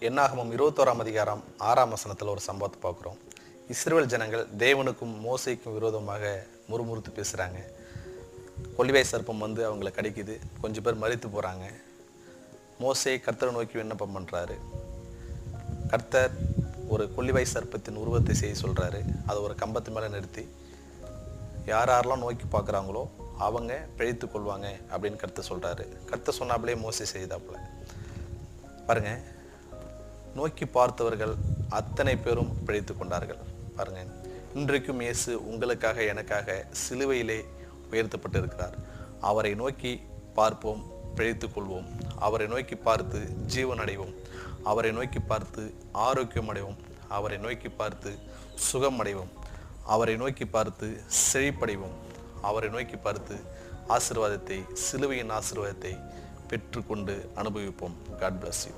என்னாகமம் 21ஆம் அதிகாரம் 6ஆம் வசனத்தில் ஒரு சம்பவத்தை பார்க்குறோம். இஸ்ரவேல் ஜனங்கள் தேவனுக்கும் மோசேக்கும் விரோதமாக முறுமுறுத்து பேசுகிறாங்க. கொள்ளிவாய் சர்ப்பம் வந்து அவங்கள கடிக்குது. கொஞ்சம் பேர் மரித்து போகிறாங்க. மோசே கர்த்தரை நோக்கி விண்ணப்பம் பண்ணுறாரு. கர்த்தர் ஒரு கொள்ளிவாய் சர்ப்பத்தின் உருவத்தை செய்ய சொல்கிறாரு. அதை ஒரு கம்பத்து மேலே நிறுத்தி யாரெல்லாம் நோக்கி பார்க்குறாங்களோ அவங்க பிழைத்து கொள்வாங்க அப்படின்னு கர்த்தர் சொல்கிறாரு. கர்த்தர் சொன்னாப்புலே மோசே செய்தாப்புல பாருங்க. நோக்கி பார்த்தவர்கள் அத்தனை பேரும் பிழைத்து கொண்டார்கள். பாருங்க, இன்றைக்கும் இயேசு உங்களுக்காக எனக்காக சிலுவையிலே உயர்த்தப்பட்டு இருக்கிறார். அவரை நோக்கி பார்ப்போம், பிழைத்து கொள்வோம். அவரை நோக்கி பார்த்து ஜீவன் அடைவோம். அவரை நோக்கி பார்த்து ஆரோக்கியம் அடைவோம். அவரை நோக்கி பார்த்து சுகம் அடைவோம். அவரை நோக்கி பார்த்து செழிப்படைவோம். அவரை நோக்கி பார்த்து ஆசீர்வாதத்தை, சிலுவையின் ஆசீர்வாதத்தை பெற்றுக்கொண்டு அனுபவிப்போம். God bless you.